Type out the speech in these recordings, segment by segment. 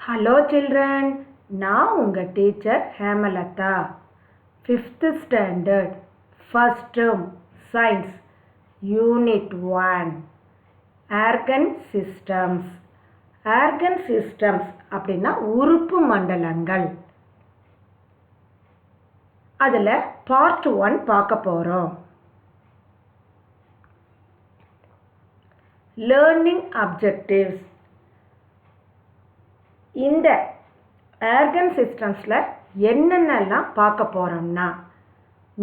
Hello children, நான் உங்கள் teacher Hemalatha. 5th standard, first term, science, unit 1, organ systems. Organ systems அப்படின்னா உறுப்பு மண்டலங்கள். அதில் part 1 பார்க்க போகிறோம். Learning objectives. இந்த ஆர்கன் சிஸ்டம்ஸில் என்னென்னலாம் பார்க்க போகிறோம்னா,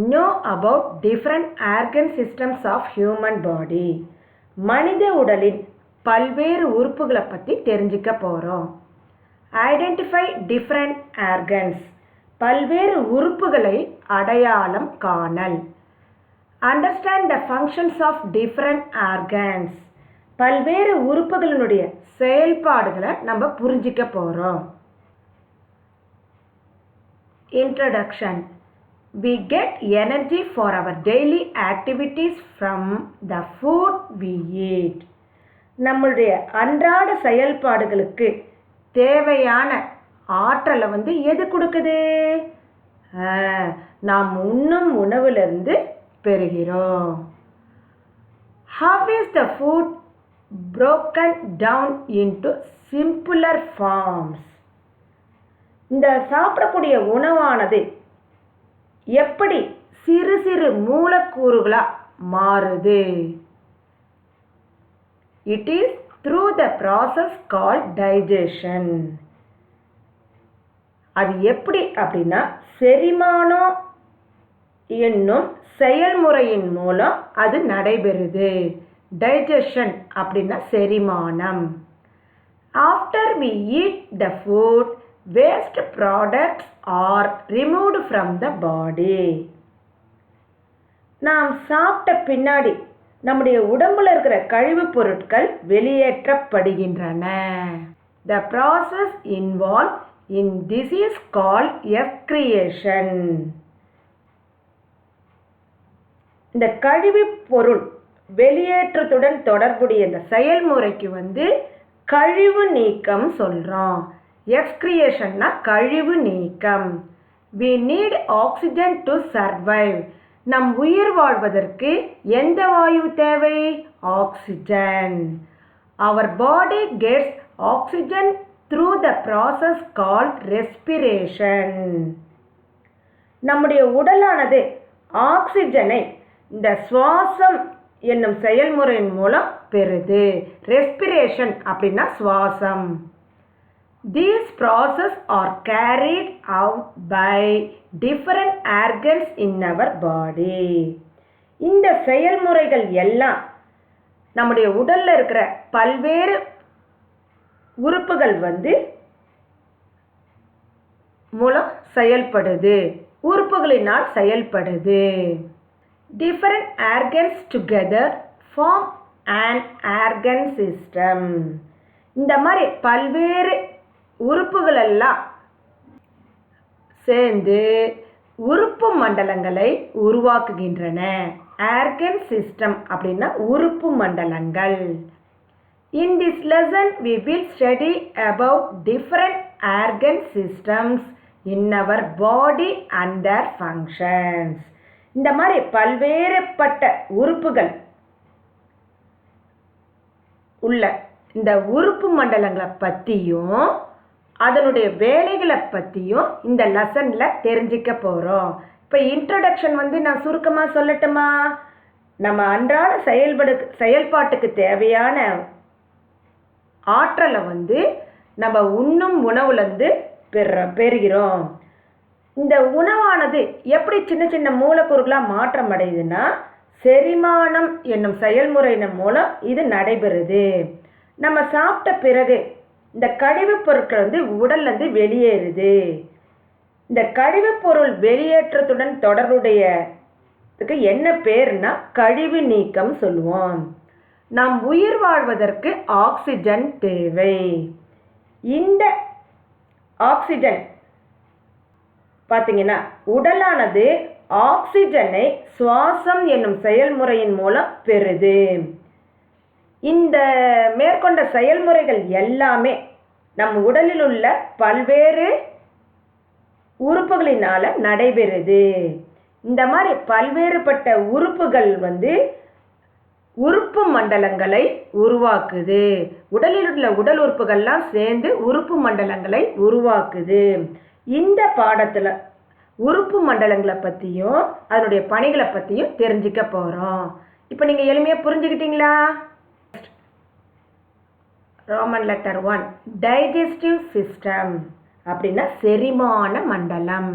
know about different organ systems of human body. மனித உடலின் பல்வேறு உறுப்புகளை பற்றி தெரிஞ்சுக்க போகிறோம். ஐடென்டிஃபை டிஃப்ரெண்ட் ஆர்கன்ஸ், பல்வேறு உறுப்புகளை அடையாளம் காணல். Understand the functions of different organs, பல்வேறு உறுப்புகளினுடைய செயல்பாடுகளை நம்ம புரிஞ்சிக்க போகிறோம். Introduction. We get energy for our daily activities from the food we eat. நம்மளுடைய அன்றாட செயல்பாடுகளுக்கு தேவையான ஆற்றலை எது கொடுக்குது? நாம் உண்ணும் உணவிலிருந்து பெறுகிறோம். How is the food broken down into simpler forms? இந்த சாப்பிடக்கூடிய உணவானது எப்படி சிறு சிறு மூலக்கூறுகளா மாறுது? It is through the process called digestion. அது எப்படி அப்படின்னா, செரிமானம் என்னும் செயல்முறையின் மூலம் அது நடைபெறுது. டைஜஷன் அப்படின்னா செரிமானம். After we eat the food, waste products are removed from the body. நாம் சாப்பிட்ட பின்னாடி நம்முடைய உடம்புல இருக்கிற கழிவுப் பொருட்கள் வெளியேற்றப்படுகின்றன. The process involved in this is called excretion. இந்த கழிவுப் பொருள் வெளியேற்றத்துடன் தொடர்புடைய இந்த செயல்முறைக்கு கழிவு நீக்கம் சொல்கிறோம். எக்ஸ்கிரியேஷன்னா கழிவு நீக்கம். We need oxygen to survive. நம் உயிர் வாழ்வதற்கு எந்த வாயு தேவை? Oxygen. Our body gets oxygen through the process called respiration. நம்முடைய உடலானது ஆக்சிஜனை இந்த சுவாசம் என்னும் செயல்முறையின் மூலம் பெறுது. ரெஸ்பிரேஷன் அப்படின்னா சுவாசம். These processes are carried out by different organs in our body. இந்த செயல்முறைகள் எல்லாம் நம்முடைய உடல்ல இருக்கிற பல்வேறு உறுப்புகள் மூலம் செயல்படுது. உறுப்புகளினால் செயல்படுது. Different organs together form an organ system. இந்த மாதிரி பல்வேறு உறுப்புகள் எல்லாம் சேர்ந்து உறுப்பு மண்டலங்களை உருவாக்குகின்றன. ஆர்கன் சிஸ்டம் அப்படின்னா உறுப்பு மண்டலங்கள். In this lesson we will study about different organ systems in our body and their functions. இந்த மாதிரி பல்வேறுபட்ட உறுப்புகள் உள்ள இந்த உறுப்பு மண்டலங்களை பற்றியும் அதனுடைய வேலைகளை பற்றியும் இந்த லெசனில் தெரிஞ்சிக்க போகிறோம். இப்போ இன்ட்ரடக்ஷன் நான் சுருக்கமாக சொல்லட்டுமா? நம்ம அன்றாட செயல்பாட்டுக்கு தேவையான ஆற்றலை நம்ம உண்ணும் உணவுலேருந்து பெறுகிறோம். இந்த உணவானது எப்படி சின்ன சின்ன மூலக்கூறுகளாக மாற்றம் அடையுதுன்னா, செரிமானம் என்னும் செயல்முறையின் மூலம் இது நடைபெறுது. நம்ம சாப்பிட்ட பிறகு இந்த கழிவுப் பொருட்கள் உடல்லேருந்து வெளியேறுது. இந்த கழிவுப் பொருள் வெளியேற்றத்துடன் தொடர்புடையதுக்கு என்ன பேர்னா கழிவு நீக்கம் சொல்லுவோம். நாம் உயிர் வாழ்வதற்கு ஆக்சிஜன் தேவை. இந்த ஆக்சிஜன் பார்த்தீங்கன்னா உடலானது ஆக்சிஜனை சுவாசம் என்னும் செயல்முறையின் மூலம் பெறுது. இந்த மேற்கொண்ட செயல்முறைகள் எல்லாமே நம் உடலில் உள்ள பல்வேறு உறுப்புகளினால நடைபெறுது. இந்த மாதிரி பல்வேறுபட்ட உறுப்புகள் உறுப்பு மண்டலங்களை உருவாக்குது. உடலில் உள்ள உடல் உறுப்புகள்லாம் சேர்ந்து உறுப்பு மண்டலங்களை உருவாக்குது. இந்த பாடத்தில் உறுப்பு மண்டலங்களை பற்றியும் அதனுடைய பணிகளை பற்றியும் தெரிஞ்சுக்க போகிறோம். இப்போ நீங்கள் எளிமையாக புரிஞ்சுக்கிட்டீங்களா? ரோமன் லெட்டர் 1 டைஜஸ்டிவ் சிஸ்டம் அப்படின்னா செரிமான மண்டலம்.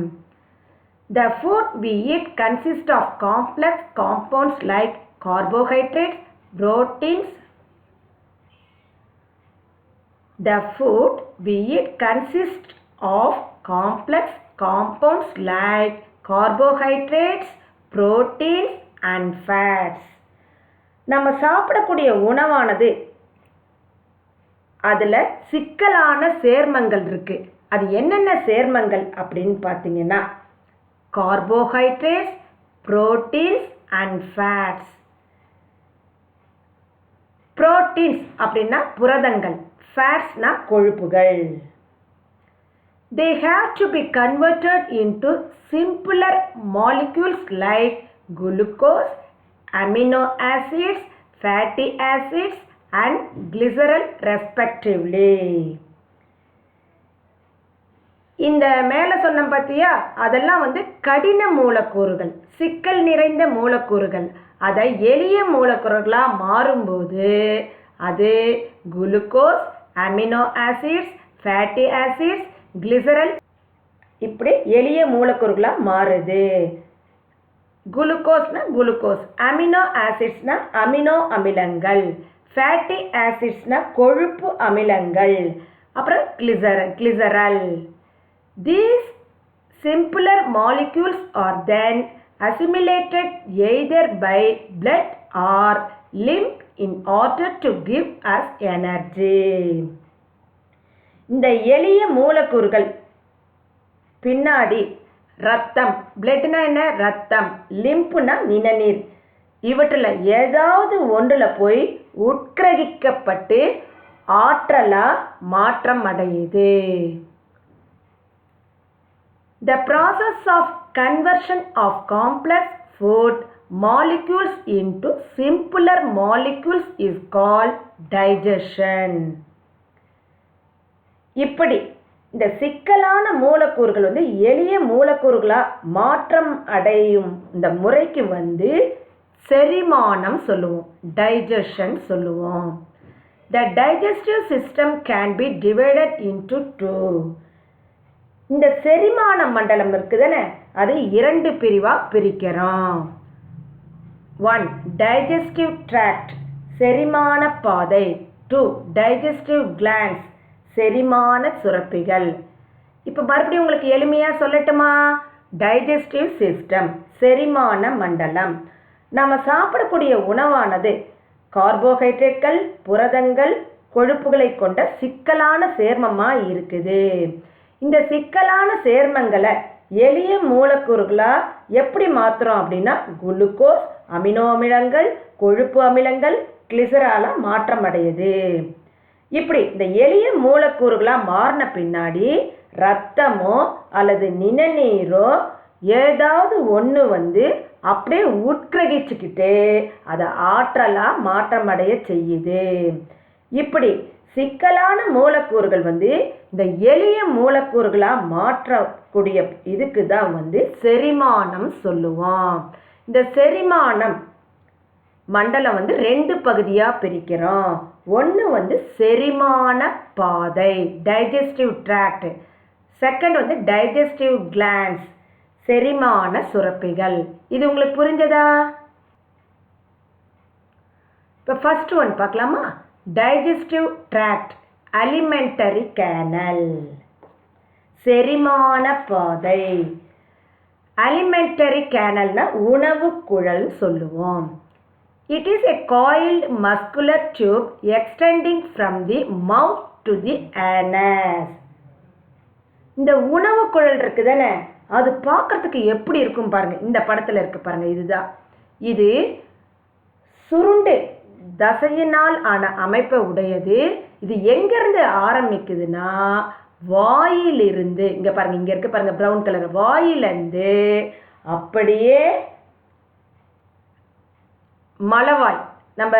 The food we eat consists of complex compounds like carbohydrates, proteins. The food we eat consists of complex compounds like carbohydrates, proteins and fats. நம்ம சாப்பிடக்கூடிய உணவானது அதில் சிக்கலான சேர்மங்கள் இருக்கு. அது என்னென்ன சேர்மங்கள் அப்படின்னு பார்த்தீங்கன்னா carbohydrates, proteins and fats. Proteins அப்படின்னா புரதங்கள், ஃபேட்ஸ்னா கொழுப்புகள். They have to be converted into simpler molecules like glucose, amino acids, fatty acids and glycerol respectively. இந்த மேலே சொன்ன பார்த்தியா, அதெல்லாம் கடின மூலக்கூறுகள், சிக்கல் நிறைந்த மூலக்கூறுகள். அதை எளிய மூலக்கூறுகளாக மாறும்போது அது glucose, amino acids, fatty acids, glycerol இப்படி எளிய மூலக்கூறுகளாக மாறுது. குளுக்கோஸ்னா குளுக்கோஸ், அமினோ ஆசிட்ஸ்னா அமினோ அமிலங்கள், ஃபேட்டி ஆசிட்ஸ்னா கொழுப்பு அமிலங்கள், அப்புறம் கிளிசரல். These simpler molecules are then assimilated either by blood or lymph in order to give us energy. இந்த எளிய மூலக்கூறுகள் பின்னாடி ரத்தம், பிளட்னா என்ன? ரத்தம், லிம்ப்னா நிணநீர், இவற்றில் ஏதாவது ஒன்றில் போய் உட்கிரகிக்கப்பட்டு ஆற்றலாக மாற்றம் அடையுது. The process of conversion of complex food molecules into simpler molecules is called digestion. இப்படி இந்த சிக்கலான மூலக்கூறுகள் எளிய மூலக்கூறுகளாக மாற்றம் அடையும் இந்த முறைக்கு செரிமானம் சொல்லுவோம், டைஜஷன் சொல்லுவோம். The digestive system can be divided into two. இந்த செரிமான மண்டலம் இருக்குதானே, அது இரண்டு பிரிவாக பிரிக்கிறோம். 1 டைஜஸ்டிவ் ட்ராக்ட், செரிமான பாதை. 2 டைஜஸ்டிவ் கிளாண்ட்ஸ், செரிமான சுரப்பிகள். இப்போ மறுபடியும் உங்களுக்கு எளிமையாக சொல்லட்டுமா? டைஜஸ்டிவ் சிஸ்டம், செரிமான மண்டலம். நம்ம சாப்பிடக்கூடிய உணவானது கார்போஹைட்ரேட்கள், புரதங்கள், கொழுப்புகளை கொண்ட சிக்கலான சேர்மமாக இருக்குது. இந்த சிக்கலான சேர்மங்களை எளிய மூலக்கூறுகளாக எப்படி மாற்றுறோம் அப்படின்னா குளுக்கோஸ், அமினோ அமிலங்கள், கொழுப்பு அமிலங்கள், கிளிசராலாக மாற்றம் அடையுது. இப்படி இந்த எளிய மூலக்கூறுகளாக மாறின பின்னாடி ரத்தமோ அல்லது நிணநீரோ ஏதாவது ஒன்று அப்படியே உட்கிரகிச்சுக்கிட்டு அதை ஆற்றலாக மாற்றம் அடைய செய்யுது. இப்படி சிக்கலான மூலக்கூறுகள் இந்த எளிய மூலக்கூறுகளாக மாற்றக்கூடிய இதுக்கு தான் செரிமானம் சொல்லுவோம். இந்த செரிமானம் மண்டலம் ரெண்டு பகுதியாக பிரிக்கிறோம். ஒன்று செரிமான பாதை, digestive tract. Second digestive glands, செரிமான சுரப்பிகள். இது உங்களுக்கு புரிஞ்சதா? இப்போ ஃபர்ஸ்ட் ஒன் பார்க்கலாமா? டைஜஸ்டிவ் ட்ராக்ட், அலிமெண்டரி கேனல், செரிமான பாதை. அலிமெண்டரி கேனல்னா உணவு குழல் சொல்லுவோம். It is a coiled muscular tube extending from the mouth to the anus. இந்த உணவு குழல் இருக்குதானே, அது பார்க்கறதுக்கு எப்படி இருக்கும் பாருங்க. இந்த படத்தில் இருக்கு பாருங்க, இதுதான். இது சுருண்டு தசையினால் ஆன அமைப்பை உடையது. இது எங்கேருந்து ஆரம்பிக்குதுன்னா வாயிலிருந்து, இங்கே பாருங்கள், இங்கே இருக்கு பாருங்கள் ப்ரௌன் கலர், வாயிலிருந்து அப்படியே மலவாய், நம்ம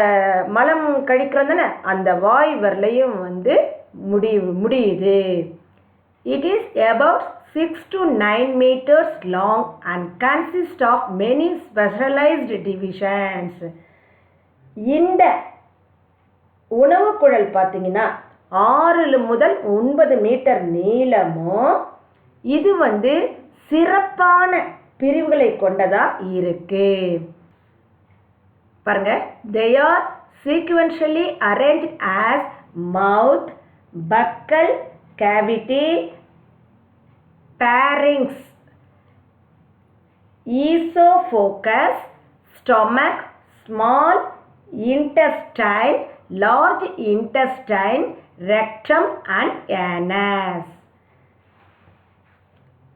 மலம் கழிக்கிறோம் தானே, அந்த வாய் வரலையும் வந்து முடியுது. It is about 6 to 9 meters long and consists of many specialized divisions. இந்த உணவு குழல் பார்த்தீங்கன்னா 6 முதல் 9 மீட்டர் நீளமும் இது வந்து சிறப்பான பிரிவுகளை கொண்டதா இருக்கு. பாருங்க, they are sequentially arranged as mouth, buccal cavity, pharynx, esophagus, stomach, small intestine, large intestine, rectum and anus.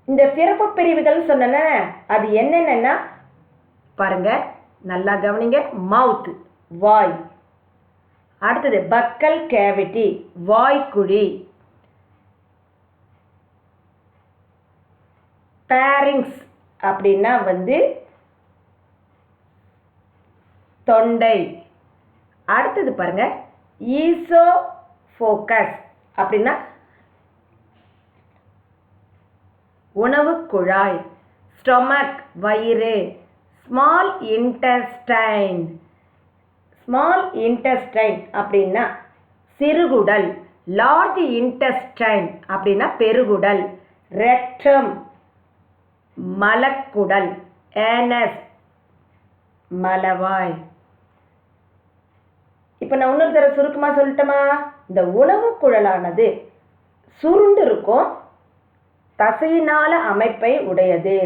இந்த சிறப்பு பிரிவுகள் சொன்னேன்னா அது என்னென்னா பாருங்க, நல்லா கவனிங்க. மவுத் வாய், அடுத்தது பக்கல் கேவிட்டி வாய்க்குழி, பேரிங்ஸ் அப்படின்னா வந்து தொண்டை, அடுத்தது பாருங்க ஈசோஃபோகஸ் அப்படின்னா உணவு குழாய், ஸ்டொமக் வயிறு, ஸ்மால் இன்டெஸ்டைன், ஸ்மால் இன்டெஸ்டைன் அப்படின்னா சிறுகுடல், லார்ஜ் இன்டெஸ்டைன் அப்படின்னா பெருகுடல், ரெக்டம் மலக்குடல், ஏனஸ் மலவாய். இப்போ நான் இன்னொரு தடவை சுருக்கமாக சொல்லட்டுமா? இந்த உணவு குழலானது சுருண்டு இருக்கும் தசையினால அமைப்பை உடையது.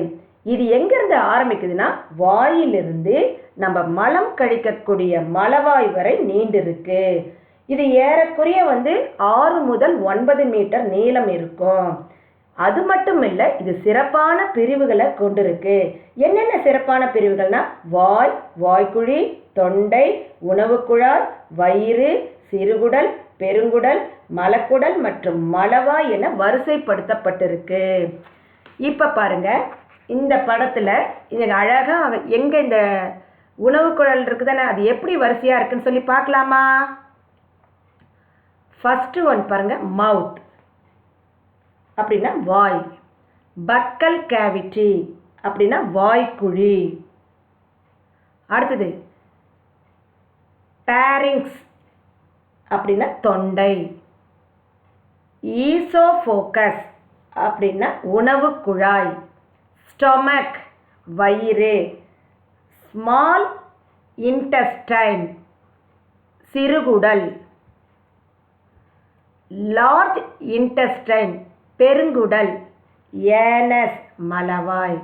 இது எங்கிருந்து ஆரம்பிக்குதுன்னா வாயிலிருந்து நம்ம மலம் கழிக்கக்கூடிய மலவாய் வரை நீண்டிருக்கு. இது ஏறக்குறைய வந்து 6 முதல் 9 மீட்டர் நீளம் இருக்கும். அது மட்டும் இல்லை, இது சிறப்பான பிரிவுகளை கொண்டிருக்கு. என்னென்ன சிறப்பான பிரிவுகள்னா வாய், வாய்க்குழி, தொண்டை, உணவு குழாய், வயிறு, சிறுகுடல், பெருங்குடல், மலக்குடல் மற்றும் மலவாய் என வரிசைப்படுத்தப்பட்டிருக்கு. இப்போ பாருங்க, இந்த படத்தில் இது அழகாக எங்கே இந்த உணவு குழல் இருக்குதானே அது எப்படி வரிசையாக இருக்குன்னு சொல்லி பார்க்கலாமா? ஃபஸ்ட்டு ஒன் பாருங்க, மவுத் அப்படின்னா வாய், பக்கல் கேவிட்டி அப்படின்னா வாய்க்குழி, அடுத்தது பேரிங்ஸ் அப்படின்னா தொண்டை, ஈசோஃபோகஸ் அப்படின்னா உணவு குழாய், ஸ்டொமக் வயிறு, ஸ்மால் இன்டெஸ்டைன் சிறுகுடல், லார்ஜ் இன்டெஸ்டைன் பெருங்குடல், ஏனஸ் மலவாய்.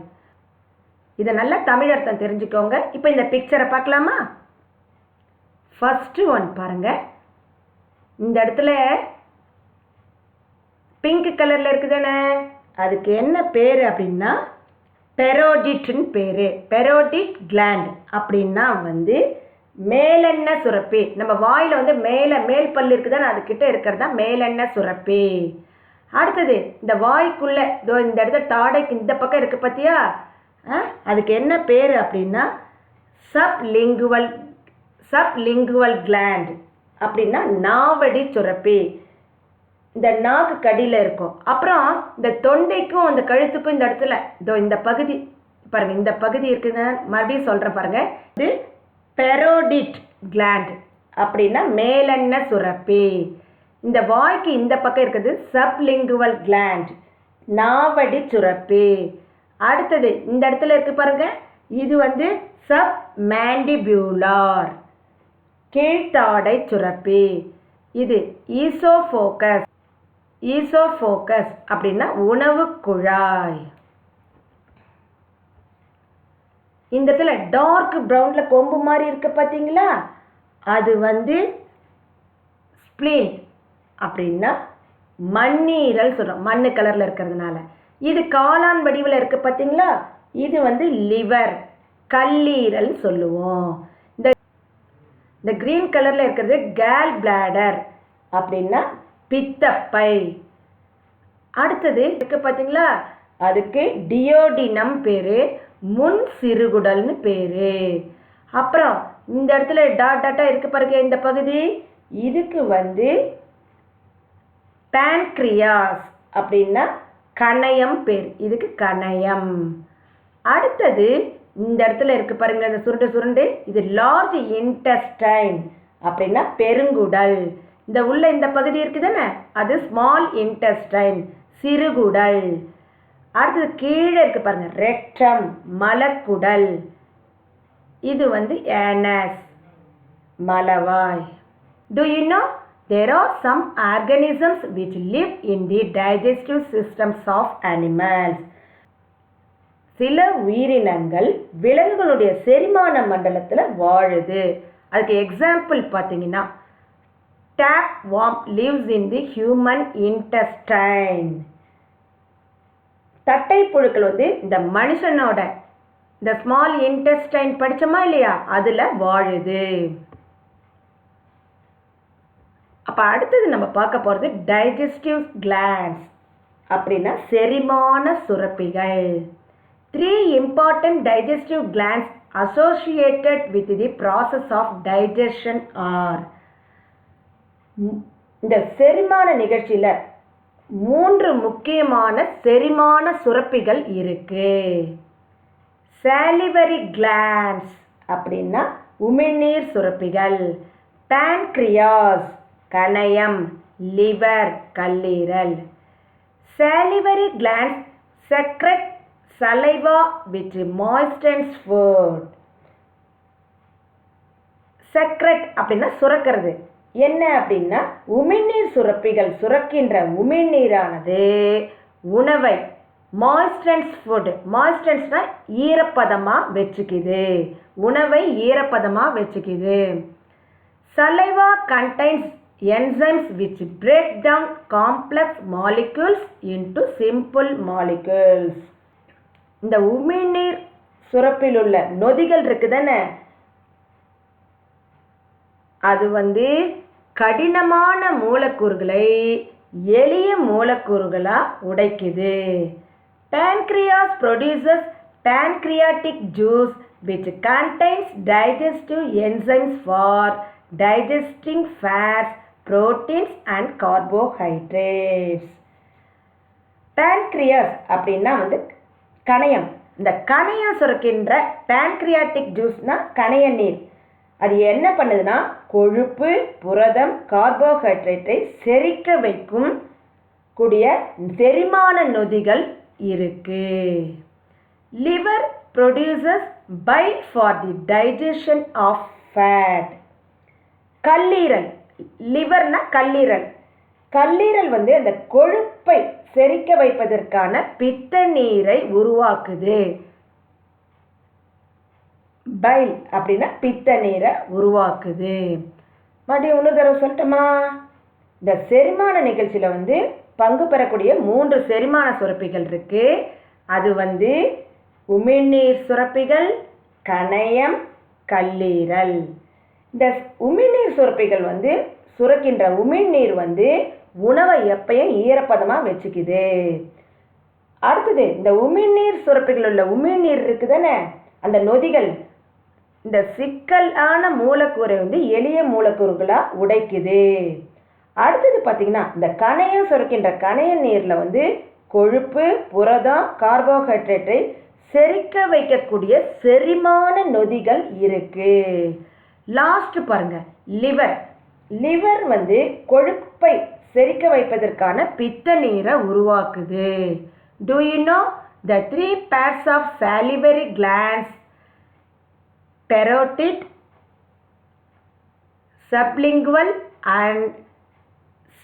இதை நல்லா தமிழ் அர்த்தம் தெரிஞ்சுக்கோங்க. இப்போ இந்த பிக்சரை பார்க்கலாமா? ஃபஸ்ட்டு ஒன் பாருங்க, இந்த இடத்துல பிங்க் கலரில் இருக்குதானே, அதுக்கு என்ன பேர் அப்படின்னா பெரோடிட்னு பேர். பெரோடிட் கிளாண்ட் அப்படின்னா வந்து மேலெண்ணெய் சுரப்பி. நம்ம வாயில் வந்து மேல் பல் இருக்குதானே, அதுக்கிட்ட இருக்கிறது தான் மேலெண்ணெய் சுரப்பி. அடுத்தது இந்த வாய்க்குள்ளே இந்த இடத்துல தாடைக்கு இந்த பக்கம் இருக்குது பார்த்தியா, அதுக்கு என்ன பேர் அப்படின்னா சப்லிங்குவல் கிளாண்ட் அப்படின்னா நாவடி சுரப்பி. இந்த நாக்கு கடியில் இருக்கும். அப்புறம் இந்த தொண்டைக்கும் அந்த கழுத்துக்கும் இந்த இடத்துல இந்த பகுதி பாருங்கள், இந்த பகுதி இருக்குங்க, மறுபடியும் சொல்கிறேன் பாருங்கள். இது பெரோடிட் கிளாண்ட் அப்படின்னா மேலெண்ணெய் சுரப்பி. இந்த வாய்க்கு இந்த பக்கம் இருக்குது சப்லிங்குவல் கிளாண்ட் நாவடி சுரப்பி. அடுத்தது இந்த இடத்துல இருக்கு பாருங்க, இது வந்து சப் மேண்டிபியூலார் கீழ்த்தாடை சுரப்பி. இது ஈசோஃபோகஸ் அப்படின்னா உணவு குழாய். இந்த இடத்துல டார்க் ப்ரௌனில் கொம்பு மாதிரி இருக்கு பார்த்தீங்களா, அது வந்து ஸ்ப்ளீன் அப்படின்னா மண்ணீரல் சொல்கிறோம், மண்ணு கலரில் இருக்கிறதுனால. இது காளான் வடிவில் இருக்குது பார்த்தீங்களா, இது வந்து லிவர் கல்லீரல் சொல்லுவோம். இந்த க்ரீன் கலரில் இருக்கிறது கேல் பிளாடர் அப்படின்னா பித்தப்பை. அடுத்தது இருக்கு பார்த்தீங்களா, அதுக்கு டியோடினம் பேர், முன் சிறுகுடல்னு பேர். அப்புறம் இந்த இடத்துல டாட் டாட்டாக இருக்கு பாருங்க இந்த பகுதி, இதுக்கு பேன்க்ரியாஸ் அப்படின்னா கணையம் பேர், இதுக்கு கணையம். அடுத்தது இந்த இடத்துல இருக்கு பாருங்க இந்த சுருண்டு சுருண்டு, இது லார்ஜ் இன்டெஸ்டைன் அப்படின்னா பெருங்குடல். இந்த உள்ள இந்த பகுதி இருக்குதானே, அது ஸ்மால் இன்டெஸ்டைன் சிறுகுடல். அடுத்தது கீழே இருக்கு பாருங்க ரெக்டம் மலக்குடல், இது ஏனஸ் மலவாய். Do you know there are some organisms which live in the digestive systems of animals? சில உயிரினங்கள் விலங்குகளுடைய செரிமான மண்டலத்தில் வாழுது. அதுக்கு எக்ஸாம்பிள் பார்த்தீங்கன்னா tapeworm lives in the human intestine. தட்டை புழுக்கள் இந்த மனுஷனோட இந்த ஸ்மால் இன்டெஸ்டைன் படிச்சோமா இல்லையா, அதில் வாழுது. அப்போ அடுத்தது நம்ம பார்க்க போகிறது டைஜஸ்டிவ் கிளாண்ட்ஸ் அப்படின்னா செரிமான சுரப்பிகள். 3 important digestive glands associated with the process of digestion are. இந்த செரிமான நிகழ்ச்சியில் 3 முக்கியமான செரிமான சுரப்பிகள் இருக்கு. salivary glands அப்படின்னா உமிழ்நீர் சுரப்பிகள், pancreas கணையம், லிவர் கல்லீரல். salivary glands secrete saliva which moistens food. secrete அப்படின்னா சுரக்கிறது. என்ன அப்படின்னா உமிழ்நீர் சுரப்பிகள் சுரக்கின்ற உமிழ்நீரானது உணவை மாய்ஸ்டன்ஸ் ஃபுட், மாய்ஸ்டன்ஸ்னா ஈரப்பதமாக வச்சுக்குது, உணவை ஈரப்பதமாக வச்சுக்குது. saliva contains enzymes which break down complex molecules into simple molecules. இந்த உமிழ்நீர் சுரப்பில் உள்ள நொதிகள் இருக்குதானே, அது கடினமான மூலக்கூறுகளை எளிய மூலக்கூறுகளாக உடைக்குது. pancreas produces pancreatic juice which contains digestive enzymes for digesting fats, proteins and carbohydrates. pancreas அப்படின்னா கணையம். இந்த கணையம் சுரக்கின்ற pancreatic juiceனா கணைய நீர், அது என்ன பண்ணுதுன்னா கொழுப்பு, புரதம், கார்போஹைட்ரேட்டை செரிக்க வைக்கும் கூடிய செரிமான நொதிகள் இருக்கு. liver produces bile for the digestion of fat. கல்லீரல், லிவர்னா கல்லீரல், கல்லீரல் அந்த கொழுப்பை செரிக்க வைப்பதற்கான பித்த நீரை உருவாக்குது. பைல் அப்படின்னா பித்த நீரை உருவாக்குது. மறுபடியும் இன்னொரு தடவை சொல்லட்டுமா, இந்த செரிமான நிகழ்ச்சியில் பங்கு பெறக்கூடிய 3 செரிமான சுரப்பிகள் இருக்கு. அது உமிழ்நீர் சுரப்பிகள், கணையம், கல்லீரல். இந்த உமிழ்நீர் சுரப்பிகள் சுரக்கின்ற உமிழ்நீர் உணவை எப்பயும் ஈரப்பதமாக வச்சுக்குது. அடுத்தது இந்த உமிழ்நீர் சுரப்பிகள் உள்ள உமிழ்நீர் இருக்குதானே, அந்த நொதிகள் இந்த சிக்கலான மூலக்கூறை எளிய மூலக்கூறுகளாக உடைக்குது. அடுத்தது பார்த்தீங்கன்னா இந்த கணையம் சுரக்கின்ற கணைய நீரில் கொழுப்பு, புரதம், கார்போஹைட்ரேட்டை செரிக்க வைக்கக்கூடிய செரிமான நொதிகள் இருக்கு. லாஸ்ட் பாருங்க லிவர். லிவர் கொழுப்பை செரிக்க வைப்பதற்கான பித்த நீரை உருவாக்குது. Do you know the 3 pairs of salivary glands? Parotid, sublingual and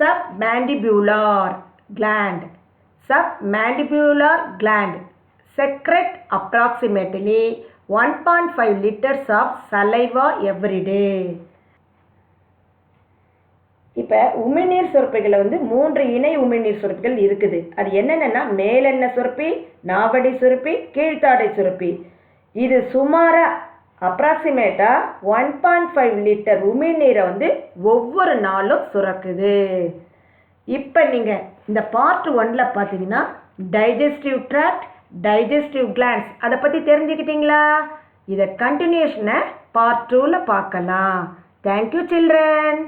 submandibular gland. Submandibular gland secrete approximately 1.5 liters of saliva every day. இப்போ உமிழ்நீர் சுரப்பிகளில் 3 இணை உமிழ்நீர் சுரப்பிகள் இருக்குது. அது என்னென்னா மேலெண்ண சுரப்பி, நாவடி சுரப்பி, கீழ்த்தாடை சுரப்பி. இது சுமாராக அப்ராக்சிமேட்டாக 1.5 லிட்டர் உமிழ்நீரை வந்து ஒவ்வொரு நாளும் சுரக்குது. இப்போ நீங்கள் இந்த பார்ட் 1ல் பார்த்தீங்கன்னா டைஜஸ்டிவ் ட்ராக்ட், டைஜஸ்டிவ் கிளாண்ட்ஸ் அதை பற்றி தெரிஞ்சுக்கிட்டீங்களா? இதை கண்டினியூஷனை பார்ட் 2ல் பார்க்கலாம். Thank you children.